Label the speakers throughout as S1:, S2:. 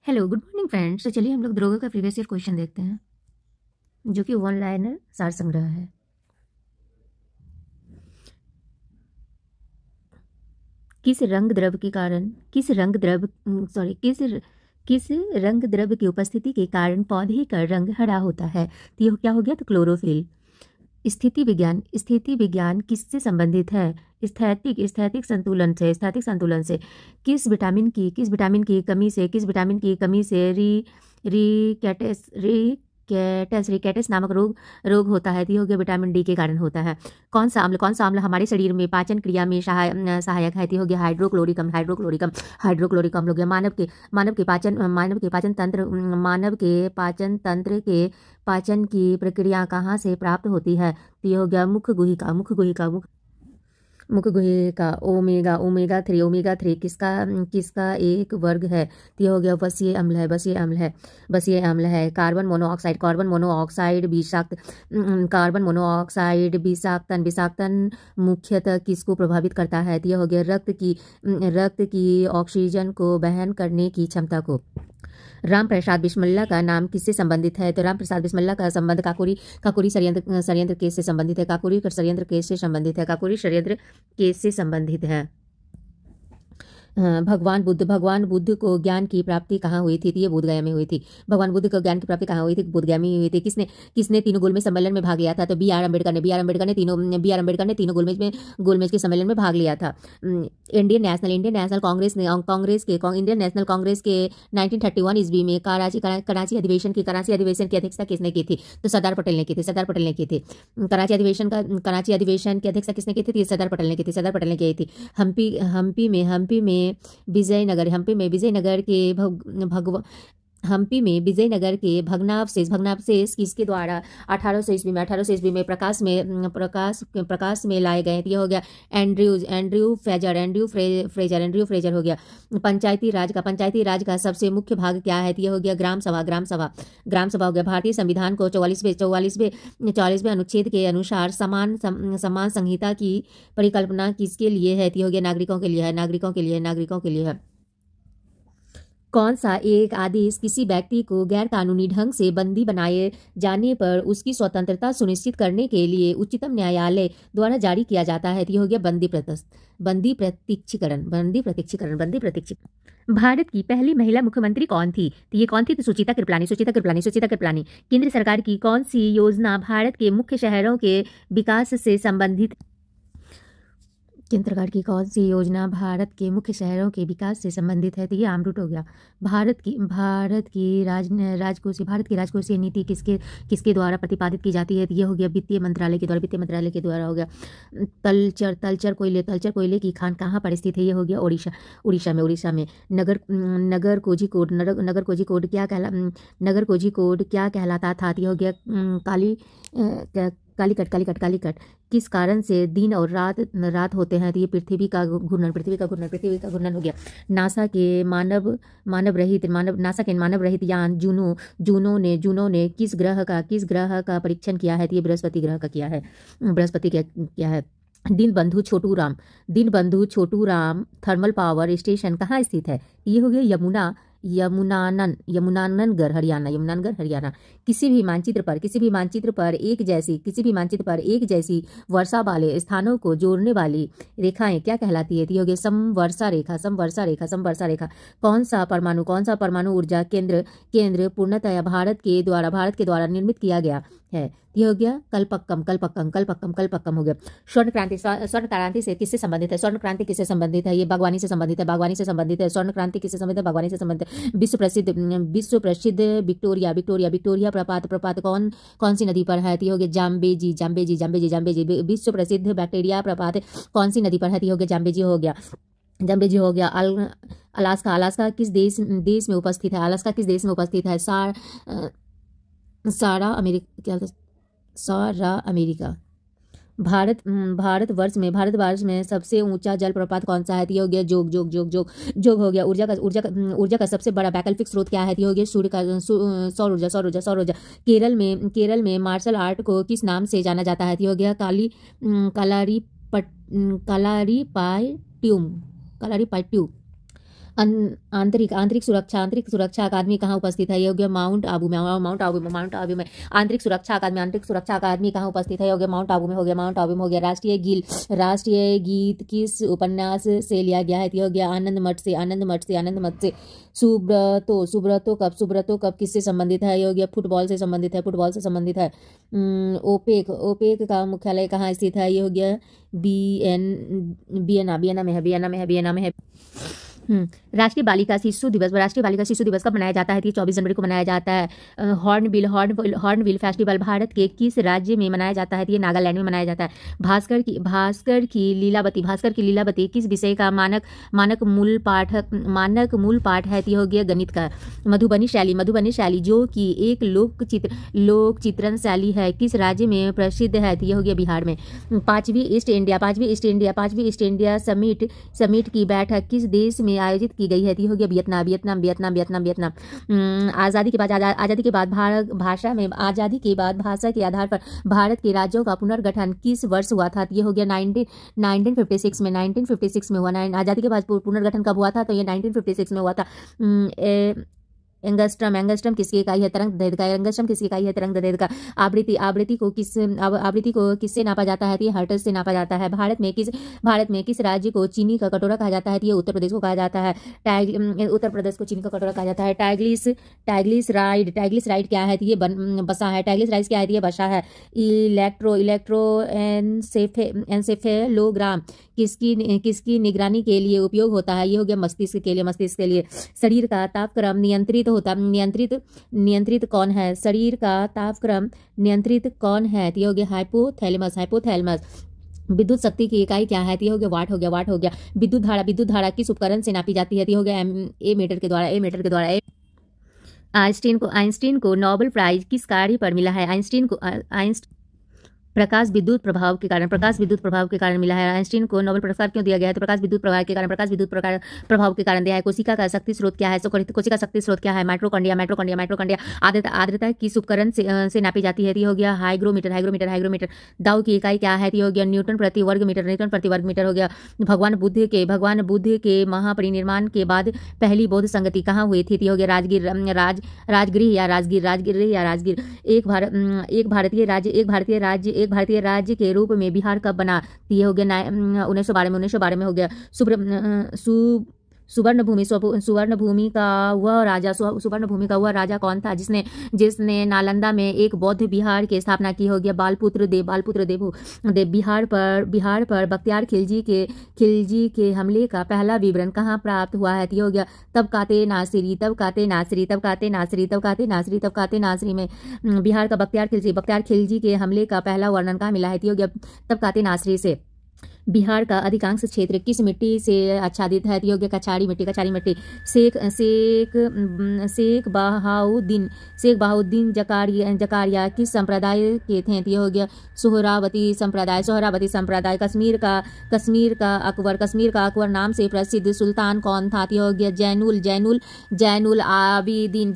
S1: Hello good morning friends. तो चलिए हम लोग दरोगा का प्रीवियस ईयर क्वेश्चन देखते हैं, जो कि वन लाइनर सार संग्रह है। किस रंग द्रव्य के कारण किस रंग द्रव्य सॉरी किस रंग द्रव्य की उपस्थिति के कारण पौधे का रंग हरा होता है? तो ये क्या हो गया? तो क्लोरोफिल। स्थिति विज्ञान किससे संबंधित है? स्थैतिक संतुलन से। किस विटामिन की कमी से रिकेटस नामक रोग होता है? तो ये हो गया विटामिन डी के कारण होता है। कौन सा अम्ल हमारे शरीर में पाचन क्रिया में सहायक है? तो ये हो गया हाइड्रोक्लोरिक अम्ल हो गया। मानव के पाचन की प्रक्रिया कहाँ से प्राप्त होती है? तो ये हो गया मुख गुहिका। ओमेगा थ्री किसका एक वर्ग है? तो ये हो गया बसीय अम्ल है। कार्बन मोनोऑक्साइड विषाक्तन मुख्यतः किसको प्रभावित करता है? तो ये हो गया रक्त की ऑक्सीजन को वहन करने की क्षमता को। राम प्रसाद बिस्मिल्ला का नाम किससे संबंधित है? तो राम प्रसाद बिस्मिल्ला का संबंध काकोरी षड्यंत्र केस से संबंधित है। काकोरी षड्यंत्र केस से संबंधित है। भगवान बुद्ध को ज्ञान की प्राप्ति कहाँ हुई थी? तो ये बोधगया में हुई थी। भगवान बुद्ध को ज्ञान की प्राप्ति कहाँ हुई थी? बोधगया में हुई थी। किसने तीनों गोलमेज सम्मेलन में भाग लिया था? तो बी आर अम्बेडकर ने तीनों गोलमेज के सम्मेलन में भाग लिया था। इंडियन नेशनल कांग्रेस के 1931 ईस्वी में कराची अधिवेशन की अध्यक्षता किसने की थी? तो सरदार पटेल ने की थी। कराची अधिवेशन की अध्यक्षता किसने की थी? सरदार पटेल ने की थी। हम्पी में विजयनगर के भग्नावशेष किसके द्वारा 1800 ईस्वी में प्रकाश में लाए गए? ये हो गया एंड्रयू फ्रेजर हो गया। पंचायती राज का सबसे मुख्य भाग क्या है? ये हो गया ग्राम सभा हो गया। भारतीय संविधान को 44वें अनुच्छेद के अनुसार समान संहिता की परिकल्पना किसके लिए है? ये हो गया नागरिकों के लिए है। कौन सा एक आदेश किसी व्यक्ति को गैर कानूनी ढंग से बंदी बनाए जाने पर उसकी स्वतंत्रता सुनिश्चित करने के लिए उच्चतम न्यायालय द्वारा जारी किया जाता है? ये हो गया बंदी प्रत्यक्षीकरण। भारत की पहली महिला मुख्यमंत्री कौन थी? तो ये कौन थी? तो सुचिता कृपलानी। केंद्र सरकार की कौन सी योजना भारत के मुख्य शहरों के विकास से संबंधित? केंद्र सरकार की कौन सी योजना भारत के मुख्य शहरों के विकास से संबंधित है? तो ये आमरूट हो गया। भारत की राजकोषीय नीति किसके द्वारा प्रतिपादित की जाती है? तो ये हो गया वित्तीय मंत्रालय के द्वारा हो गया। तलचर कोयले की खान कहाँ पर स्थित है? ये हो गया उड़ीसा में। नगर कोझिकोड क्या कहलाता था? तो ये हो गया कालीकट। किस कारण से दिन और रात होते हैं? तो ये पृथ्वी का घूर्णन हो गया। नासा के मानव रहित यान जूनो ने किस ग्रह का परीक्षण किया है? तो ये बृहस्पति ग्रह का किया है। Deenbandhu Chhotu Ram thermal power station कहाँ स्थित है? ये हो गया यमुनानगर हरियाणा। किसी भी मानचित्र पर एक जैसी वर्षा वाले स्थानों को जोड़ने वाली रेखाएं क्या कहलाती है? तो ये हो गया समवर्षा रेखा। कौन सा परमाणु ऊर्जा केंद्र पूर्णतया भारत के द्वारा निर्मित किया गया है? ये हो गया कलपक्कम हो गया। स्वर्ण क्रांति से किससे संबंधित है? किससे संबंधित है? ये बागवानी से संबंधित है। स्वर्ण क्रांति किससे संबंधित है? बागवानी से संबंधित है। विश्व प्रसिद्ध विक्टोरिया प्रपात कौन सी नदी पर है? तो ये हो गया जाम्बेजी। विश्व प्रसिद्ध बैक्टीरिया प्रपात कौन सी नदी पर है? तो ये हो गया जाम्बेजी हो गया। अलास्का किस देश में उपस्थित है? सारा अमेरिका। भारतवर्ष में सबसे ऊंचा जलप्रपात कौन सा है? तो ये हो गया जोग हो गया। ऊर्जा का सबसे बड़ा वैकल्पिक स्रोत क्या है? तो ये हो गया सौर ऊर्जा। केरल में मार्शल आर्ट को किस नाम से जाना जाता है? तो ये हो गया कलारीपायट्टू। आंतरिक आंतरिक सुरक्षा अकादमी कहाँ उपस्थित है? ये हो गया माउंट आबू में। माउंट आबू में आंतरिक सुरक्षा अकादमी कहाँ उपस्थित है? ये हो गया माउंट आबू में हो गया। राष्ट्रीय गीत किस उपन्यास से लिया गया है? ये हो गया आनंद मठ से। सुब्रतो कप किससे संबंधित है? ये हो गया फुटबॉल से संबंधित है। ओपेक का मुख्यालय कहाँ स्थित है? ये हो गया वियना में है। राष्ट्रीय बालिका शिशु दिवस कब मनाया जाता है? 24 जनवरी को मनाया जाता है। हॉर्नबिल फेस्टिवल भारत के किस राज्य में मनाया जाता है? ये नागालैंड में मनाया जाता है। भास्कर की लीलावती किस विषय का मानक मूल पाठ है? ये हो गया गणित का। मधुबनी शैली जो कि एक लोक चित्रण शैली है, किस राज्य में प्रसिद्ध है? ये हो गया बिहार में। पांचवी ईस्ट इंडिया समिट की बैठक किस देश में आयोजित की गई है? ये हो गया वियतनाम। आजादी के बाद भाषा के आधार पर भारत के राज्यों का पुनर्गठन किस वर्ष हुआ था? ये हो गया 1956 में हुआ। आजादी के बाद पुनर्गठन कब हुआ था? तो ये 1956 में हुआ था। एंगस्ट्रम किसकी इकाई है? तरंग दैर्घ्य का। आवृत्ति को किससे नापा जाता है? ये हर्ट्ज से नापा जाता है। भारत में किस राज्य को चीनी का कटोरा कहा जाता है? ये उत्तर प्रदेश को कहा जाता है। उत्तर प्रदेश को चीनी का कटोरा कहा जाता है। टाइग्लिस राइड क्या है? ये बसा है। टाइग्लिस राइड क्या है? ये बसा है। इलेक्ट्रो एनसेफेलोग्राम किसकी निगरानी के लिए उपयोग होता है? ये हो गया मस्तिष्क के लिए। शरीर का तापक्रम नियंत्रित कौन है? शरीर का तापक्रम नियंत्रित कौन है? ये हो गया हाइपोथैलेमस। विद्युत शक्ति की इकाई क्या है? ये हो गया वाट हो गया। विद्युत धारा किस उपकरण से नापी जाती है? ये हो गया ए मीटर के द्वारा। आइंस्टीन को नोबेल प्राइज किस कार्य पर मिला है? प्रकाश विद्युत प्रभाव के कारण मिला है। आइंस्टीन को नोबेल पुरस्कार क्यों दिया गया है? तो प्रकाश विद्युत प्रभाव के कारण दिया है। कोशिका का शक्ति स्रोत क्या है? कोशिका शक्ति स्रोत क्या है? माइटोकॉन्ड्रिया। आर्द्रता किस उपकरण से नापी जाती है? ये हो गया हाइग्रोमीटर। दाऊ की इकाई क्या है? ये हो गया न्यूटन प्रति वर्ग मीटर हो गया। भगवान बुद्ध के महापरिनिर्वाण के बाद पहली बौद्ध संगति कहाँ हुई थी? ये हो गया राजगीर। एक भारतीय राज्य के रूप में बिहार कब बना? ये हो गया 1912 में हो गया। सुवर्ण भूमि का वह राजा कौन था जिसने नालंदा में एक बौद्ध विहार की स्थापना की? हो गया बालपुत्र देव। बिहार पर बख्तियार खिलजी के हमले का पहला विवरण कहाँ प्राप्त हुआ है? ये हो गया तबकाते नासिरी में। बिहार का बख्तियार खिलजी के हमले का पहला वर्णन कहाँ मिला है? ये हो गया तबकाते नासिरी से। बिहार का अधिकांश क्षेत्र किस मिट्टी से आच्छादित है? ये हो गया कछारी मिट्टी। शेख बहाउद्दीन जकारिया किस संप्रदाय के थे? ये हो गया सोहरावती संप्रदाय। कश्मीर का अकबर नाम से प्रसिद्ध सुल्तान कौन था? ये हो गया जैनुल आबिदीन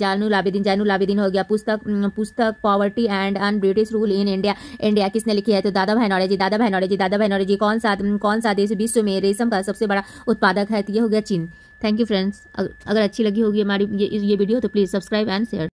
S1: हो गया। पुस्तक poverty and un British rule in India किसने लिखी है? तो दादा भाई नौरोजी जी। कौन सा देश विश्व में रेशम का सबसे बड़ा उत्पादक है? ये हो गया चीन। Thank you friends. अगर अच्छी लगी होगी हमारी ये वीडियो तो प्लीज़ सब्सक्राइब एंड शेयर।